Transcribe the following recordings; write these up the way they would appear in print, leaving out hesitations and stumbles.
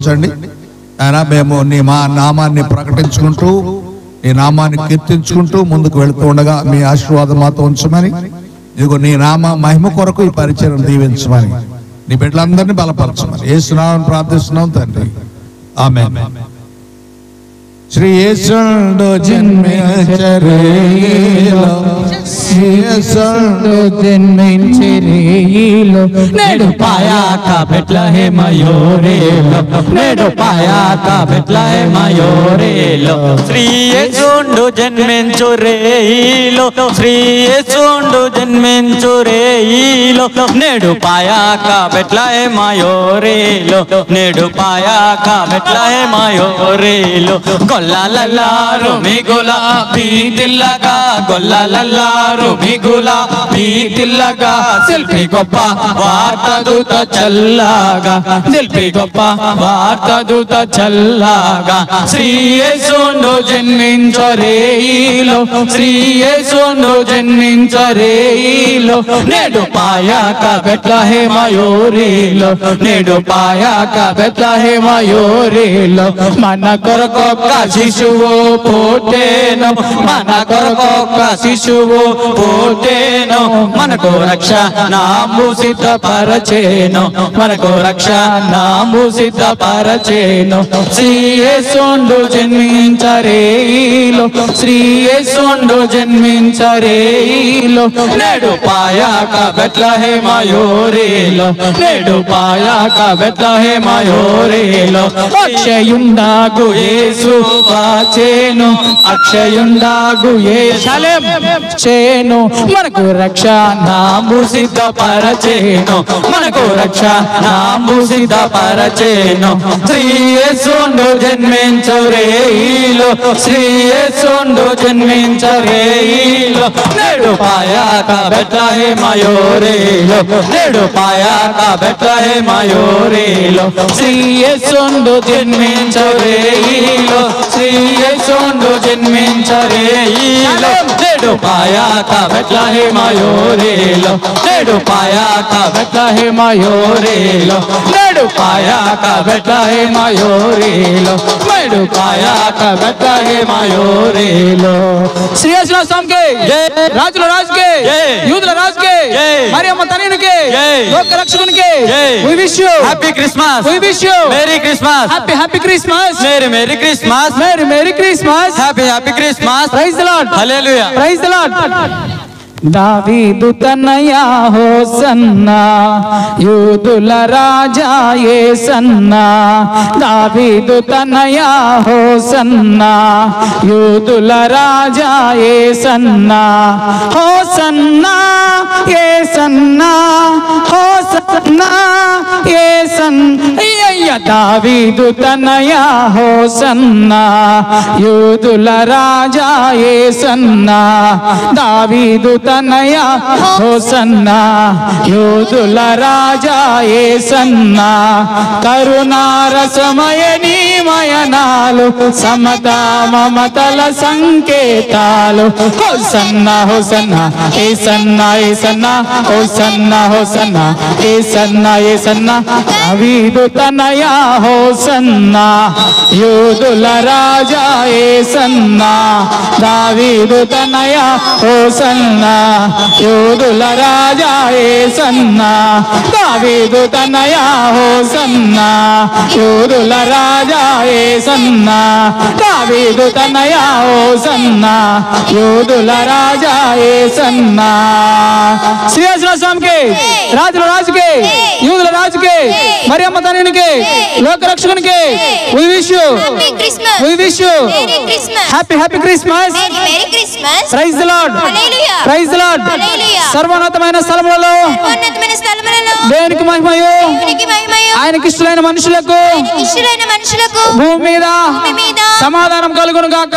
అయినా మేము నీ నామాన్ని ప్రకటించుకుంటూ నీ నామాన్ని కీర్తించుకుంటూ ముందుకు వెళుతూ ఉండగా మీ ఆశీర్వాదం మాతో ఉంచమని, ఇదిగో నీ నామ మహిమ కొరకు ఈ పరిచయం దీవించమని, నీ బిడ్డలందరినీ బలపరచమని యేసు నామమున ప్రార్థిస్తున్నాం తండ్రి, ఆమేన్. శ్రీ యేసుండు జన్మించరేలో, యేసుండు జన్మించరేలో, నేడు పాయాక బెత్లెహేమయోరేలో, నేడు పాయాక బెత్లెహేమయోరేలో. శ్రీ యేసుండు జన్మించురేలో, శ్రీ యేసుండు జన్మించురేలో, నేడు పాయాక బెత్లెహేమయోరేలో, నేడు పాయాక బెత్లెహేమయోరేలో. గొల్లలల్లారు మిగుల బీతిల్లగా, గొల్లలల్లారు మిగుల బీతిల్లగా, శిల్పి గొప్ప వార్తదూత చల్లగా, శిల్పి గొప్ప వార్తదూత చల్లగా. శ్రీ యేసుండు జన్మించరేలో, శ్రీ యేసుండు జన్మించరేలో, నేడు పాయాక బెత్లెహేమయోరేలో, నేడు పాయాక బెత్లెహేమయోరేలో. మన కొరకొక్క శిశువు పుట్టెను, మన కొరకొక్క శిశువు పుట్టెను, మనకు రక్షణము సిద్ధపరచెను, మనకు రక్షణము సిద్ధపరచెను. శ్రీ యేసుండు జన్మించరేలో, శ్రీ యేసుండు జన్మించరేలో, నేడు పాయాక బెత్లెహేమయోరేలో, నేడు పాయాక బెత్లెహేమయోరేలో. అక్షయుండాగు యేసు వాచెను, అక్షయుండాగు యేషలేం చేను, మనకు రక్షణము సిద్ధపరచెను, మనకు రక్షణము సిద్ధపరచెను. శ్రీ యేసుండు జన్మించరేలో, శ్రీ యేసుండు జన్మించరేలో, నేడు పాయాక బెత్లెహేమయోరేలో, నేడు పాయాక బెత్లెహేమయోరేలో. శ్రీ యేసుండు జన్మించరేలో, శ్రీ యేసుండు జన్మించరేలో, నేడు పాయాక బెత్లెహేమయోరేలో, నేడు పాయాక బెత్లెహేమయోరేలో, నేడు పాయాక బెత్లెహేమయోరేలో, నేడు పాయాక బెత్లెహేమయోరేలో. శ్రీ యేసు స్వామికి జై, రాజుల రాజుకి జై, యూదుల రాజుకి జై, మరియమ్మ తనయునికి జై, లోక రక్షకునికి జై. We wish you happy Christmas, we wish you merry Christmas, happy happy Christmas, merry Christmas, merry Christmas, happy Christmas. praise the Lord, hallelujah. praise the Lord. దావీదు తనయా హోసన్నా, యూదుల రాజా యేసన్నా, దావీదు తనయా హోసన్నా, యూదుల రాజా యేసన్నా, హోసన్నా యేసన్నా, హోసన్నా యేసన్నా, దావీదు తనయా హోసన్నా, యూదుల రాజా యేసన్నా, దావీదు తనయా హోసన్నా, యూదుల రాజా యేసన్నా, కరుణారసమయనీ మయనాలు, సమతా మమతల సంకేతాలు. హోసన్నా హోసన్నా యేసన్నా, యేసన్నా హోసన్నా, హోసన్నా యేసన్నా, యేసన్నా, దావీదు తనయా హోసన్నా, యూదుల రాజా యేసన్నా, దావీదు తనయా హోసన్నా, యూదుల రాజా యేసన్నా, దావీదు తనయా హోసన్నా, యూదుల రాజా యేసన్నా, దావీదు తనయా హోసన్నా, యూదుల రాజా యేసన్నా. శ్రీ యేసు స్వామికి, రాజుల రాజుకి, యూదుల రాజుకి, మరియమ్మ తనయునికి, లోక రక్షకునికి we wish you happy Christmas, praise the Lord, praise the Lord. సర్వోన్నతమైన స్థలములలో దేవునికి మహిమయు, ఆయనకి ఇష్టమైన మనుషులకు భూమి మీద సమాధానం కలుగును గాక.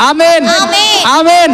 ఆమేన్, ఆమేన్.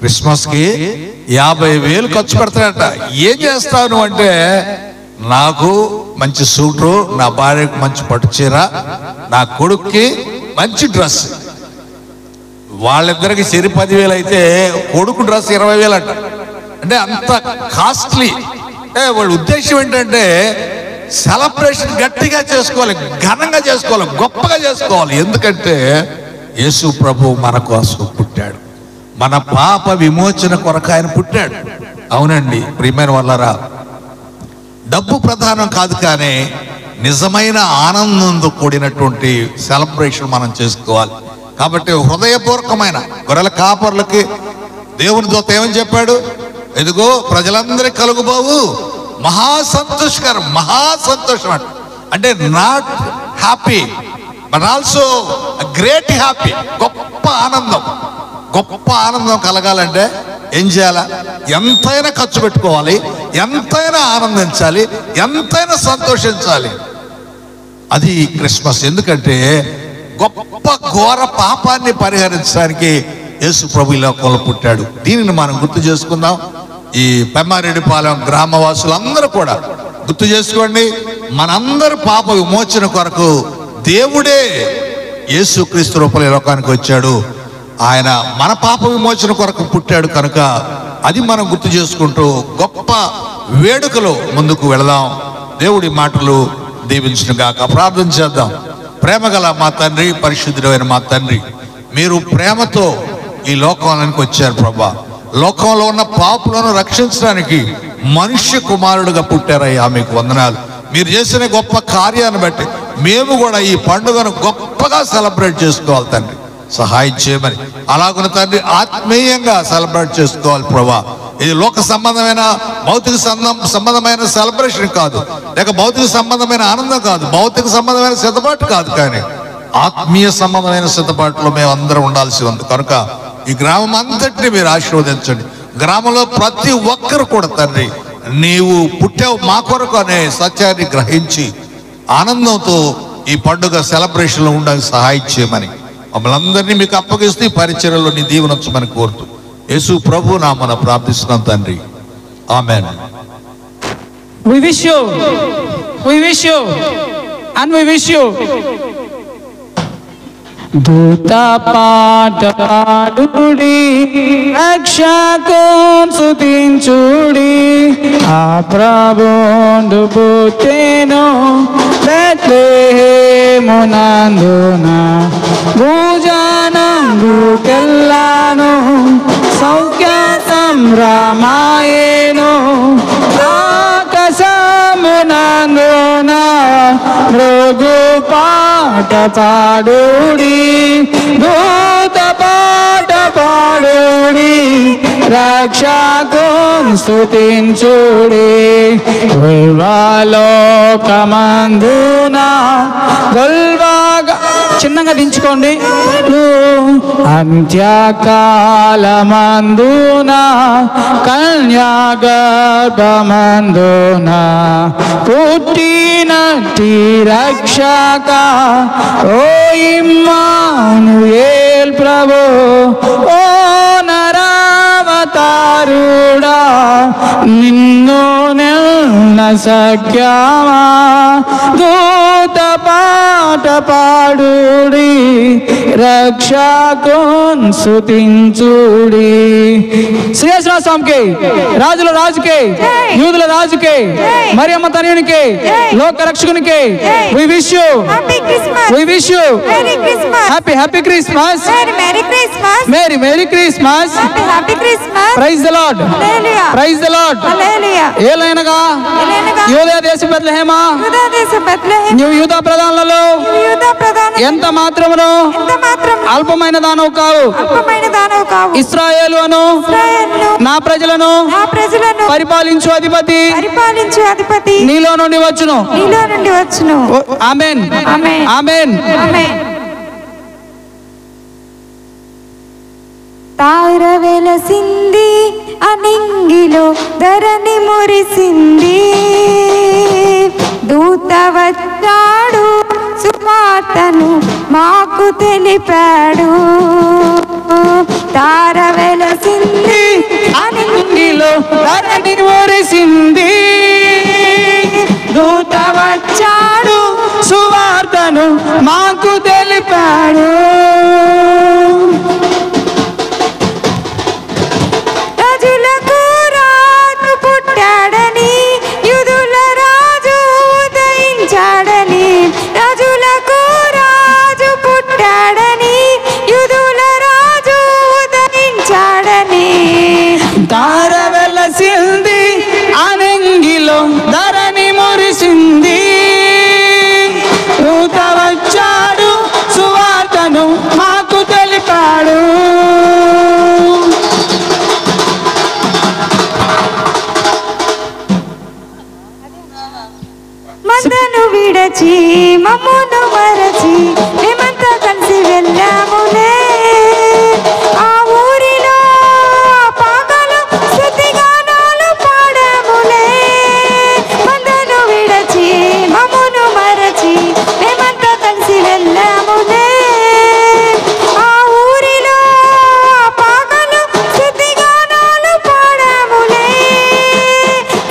క్రిస్మస్కి 50,000 ఖర్చు పెడతాడట. ఏం చేస్తాను అంటే, నాకు మంచి సూటు, నా భార్యకు మంచి పట్టు చీర, నా కొడుక్కి మంచి డ్రెస్. వాళ్ళిద్దరికి సరి 10,000 అయితే కొడుకు డ్రెస్ 20,000 అంట. అంటే అంత కాస్ట్లీ. వాళ్ళ ఉద్దేశం ఏంటంటే సెలబ్రేషన్ గట్టిగా చేసుకోవాలి, ఘనంగా చేసుకోవాలి, గొప్పగా చేసుకోవాలి. ఎందుకంటే యేసు ప్రభు మన కోసం పుట్టాడు, మన పాప విమోచన కొరకు ఆయన పుట్టాడు. అవునండి ప్రియమైన వాళ్ళరా, డబ్బు ప్రధానం కాదు, కానీ నిజమైన ఆనందంతో కూడినటువంటి సెలబ్రేషన్ మనం చేసుకోవాలి. కాబట్టి హృదయపూర్వకమైన గొర్రెల కాపర్లకి దేవుని దూత ఏమని చెప్పాడు? ఎదుగో ప్రజలందరికీ కలుగుబావు మహాసంతోషకరం. మహాసంతోషం అంటే not happy but also great happy. గొప్ప ఆనందం. గొప్ప ఆనందం కలగాలంటే ఏం చేయాలా? ఎంతైనా ఖర్చు పెట్టుకోవాలి, ఎంతైనా ఆనందించాలి, ఎంతైనా సంతోషించాలి. అది క్రిస్మస్. ఎందుకంటే గొప్ప ఘోర పాపాన్ని పరిహరించడానికి యేసు ప్రభు ఈ లోకంలో పుట్టాడు. దీనిని మనం గుర్తు చేసుకుందాం. ఈ పెమ్మారెడ్డిపాలెం గ్రామవాసులందరూ కూడా గుర్తు చేసుకోండి. మనందరి పాప విమోచన కొరకు దేవుడే యేసు క్రీస్తు రూపంలో ఈ లోకానికి వచ్చాడు. ఆయన మన పాప విమోచన కొరకు పుట్టాడు కనుక అది మనం గుర్తు చేసుకుంటూ గొప్ప వేడుకలో ముందుకు వెళదాం. దేవుడి మాటలు దీవించును గాక. ప్రార్థన చేద్దాం. ప్రేమగల మా తండ్రి, పరిశుద్ధుడైన మా తండ్రి, మీరు ప్రేమతో ఈ లోకానికి వచ్చారు ప్రభా. లోకంలో ఉన్న పాపులను రక్షించడానికి మనుష్య కుమారుడుగా పుట్టారయ్యా, మీకు వందనాలు. మీరు చేసిన గొప్ప కార్యాన్ని బట్టి మేము కూడా ఈ పండుగను గొప్పగా సెలబ్రేట్ చేసుకోవాలి తండ్రి, సహాయం చేయమని. అలాగున్న తండ్రి ఆత్మీయంగా సెలబ్రేట్ చేసుకోవాలి ప్రభా. ఇది లోక సంబంధమైన భౌతిక సంబంధమైన సెలబ్రేషన్ కాదు, లేక భౌతిక సంబంధమైన ఆనందం కాదు, భౌతిక సంబంధమైన సిద్ధపాటు కాదు, కానీ ఆత్మీయ సంబంధమైన సిద్ధపాటులో మేము అందరం ఉండాల్సి ఉంది. కనుక ఈ గ్రామం అంతటిని మీరు ఆశీర్వదించండి. గ్రామంలో ప్రతి ఒక్కరు కూడా తండ్రి, నీవు పుట్టావు మా కొరకు అనే సత్యాన్ని గ్రహించి ఆనందంతో ఈ పండుగ సెలబ్రేషన్లో ఉండడానికి సహాయం చేయమని మమ్మల్ని అందరినీ మీకు అప్పగిస్తూ ఈ పరిచర్యలో నీ దీవెనొచ్చమని కోరుతూ యేసు ప్రభు నామమున ప్రార్థిస్తున్నాం తండ్రి, ఆమేన్. We wish you and we wish you దూత పాట పాడుడి, రక్షకున్ స్తుతించుడి. ఆ ప్రభుండు పుట్టెను బెత్లెహేమునందున, భూజనందుకెల్లాను సౌఖ్య సంభ్రమాయేను. ఆకాశమునందున మృగు పాట పాడుడి, దూత పాట పాడుడి, రక్షకున్ స్తుతించుడి. లోకమందున గొల్వాగా చిన్నగా దించుకోండి. అంత్యకాలమందున కన్యాగర్భమందున పుట్టినట్టి రక్షక ఓ ఇమ్మానుయేల్ ప్రభు, ఓ నరావతారుడా, నిన్ను నెల్ల సఖ్యమా. దూత పాట పాడుడి, రక్షకున్ స్తుతించుడి. శ్రీయేసు స్వామికి, రాజుల రాజుకి, యూదుల రాజుకి, మరియమ్మ తనయునికి, లోక రక్షకునికి we wish you happy Christmas. Happy Christmas. Merry Christmas. Happy Christmas. Praise the Lord. Hallelujah. Praise the Lord. Hallelujah. ఏలైనగా యూదా దేశం బెత్లెహేమా, నీవు యూదా ప్రధానులలో ఎంత మాత్రమును అల్పమైన దానవు కావు. ఇశ్రాయేలు అను నా ప్రజలను పరిపాలించు అధిపతి నీలో నుండి వచ్చును. ఆమేన్, ఆమేన్. తార వెలసింది అనింగిలో ధరణి మురిసింది, దూత వచ్చాడు సువార్తను మాకు తెలిపాడు. తార వెలసింది అనింగిలో ధరణి మురిసింది, దూత వచ్చాడు సువార్తను మాకు తెలిపాడు. రాజులకు రాజు పుట్టాడని, యూదుల రాజు ఉదయించాడని. రాజులకు రాజు పుట్టాడని, యూదుల రాజు ఉదయించాడని. తార వెలసింది అనింగిలో ధరణి మురిసింది, దూత వచ్చాడు సువార్తను మాకు తెలిపాడు. మందను విడచి మమ్మును మరచి మేమంతా కలిసి వెళ్ళాములే. ఆ ఊరిలో పాటలు స్తుతిగానాలు పాడాములే. మందను విడచి మమ్మును మరచి మేమంతా కలిసి వెళ్ళాములే. ఆ ఊరిలో పాటలు స్తుతిగానాలు పాడాములే.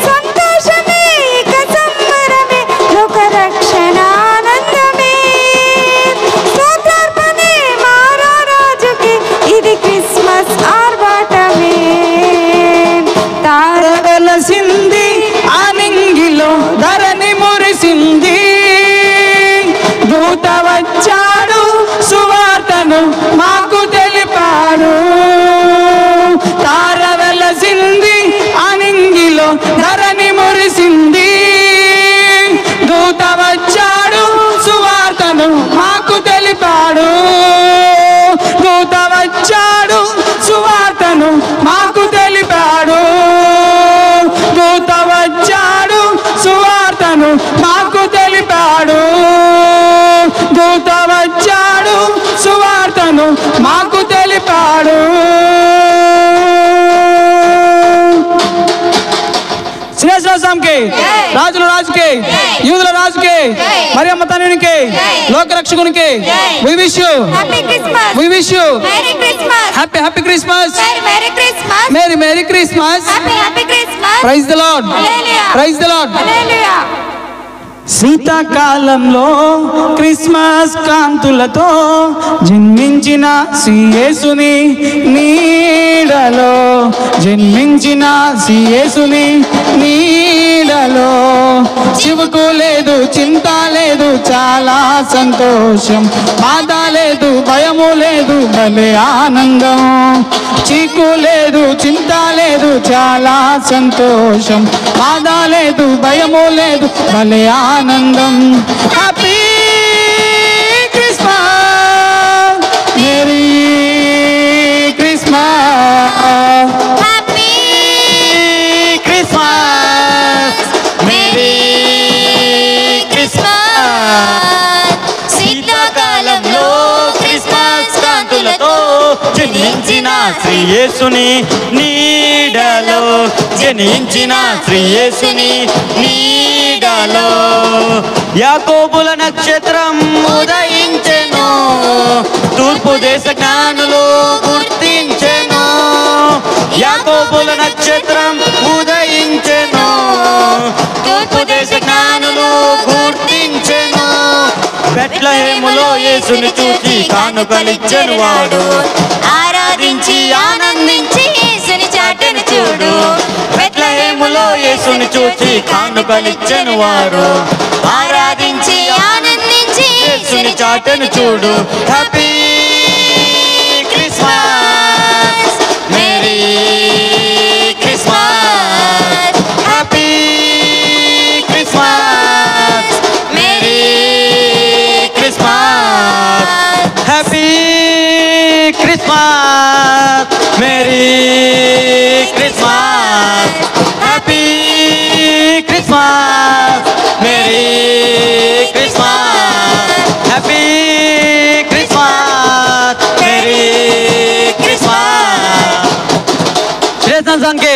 సంతోషమే ఇక సంబరమే, లోక రక్షణానందమే. స్తోత్రార్పణే మారా రాజుకి, ఇది క్రిస్మస్ ఆర్భాటమే. తార వెలసింది అనింగిలో ధరణి మురిసింది, దూత వచ్చాడు సువార్తను మాకు తెలిపాడు. తార వెలసింది అనింగిలో ధరణి మురిసింది, దూత వచ్చాడు సువార్తను మాకు తెలిపాడు. దూత వచ్చాడు సువార్తను మాకు తెలిపాడు. దూత వచ్చాడు సువార్తను మాకు తెలిపాడు. దూత వచ్చాడు సువార్తను మాకు తెలిపాడు. శ్రీరాజుకి, రాజుల రాజుకి, యూదుల రాజుకి, మరియమ్మ తనయునికి, లోకరక్షకునికి we wish you happy Christmas, we wish you merry Christmas, happy Christmas, merry Christmas, merry Christmas. Happy Christmas. Praise the Lord, hallelujah, praise the Lord. Hallelujah. శీతాకాలంలో క్రిస్మస్ కాంతులతో జన్మించిన శ్రీయేసుని నీడలో, జన్మించిన శ్రీయేసుని నీడలో చివుకు లేదు, చింత లేదు, చాలా సంతోషం. బాధ లేదు, భయము లేదు, భలే ఆనందం. చీకు లేదు, చింత లేదు, చాలా సంతోషం. బాధ లేదు, భయము లేదు, భలే ఆనందం. Happy Christmas, merry Christmas, happy Christmas, merry Christmas. శీతాకాలంలో క్రిస్మస్ కాంతులతో జనించిన శ్రీయేసుని నీడలో, జనించిన శ్రీయేసుని నీడలో యాకోబుల నక్షత్రం ఉదయించెను, తూర్పు దేశ జ్ఞానులు గుర్తించెను. యాకోబుల నక్షత్రం ఉదయించెను, తూర్పు దేశ జ్ఞానులు గుర్తించెను. బెత్లెహేములో యేసుని చూసి కానుకలిచ్చెను వాడు, ఆరాధించి ఆనందించి యేసుని చాటును చూడు. బెత్లెహేములో యేసుని చూసి కానుకలిచ్చెను వాడు, ఆరాధించి ఆనందించి యేసుని చాటను చూడు. Happy Christmas, merry Christmas, happy Christmas, merry Christmas, happy Christmas, merry Christmas, happy Christmas, merry Christmas, happy Christmas, merry Christmas. శ్రీరాజానికి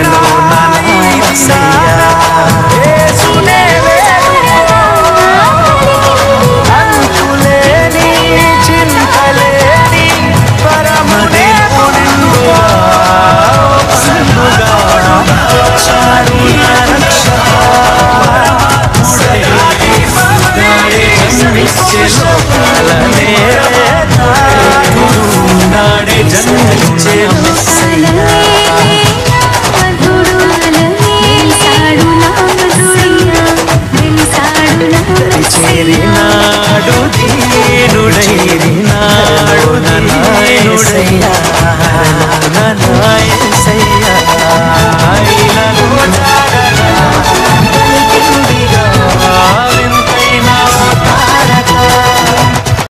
నాయనా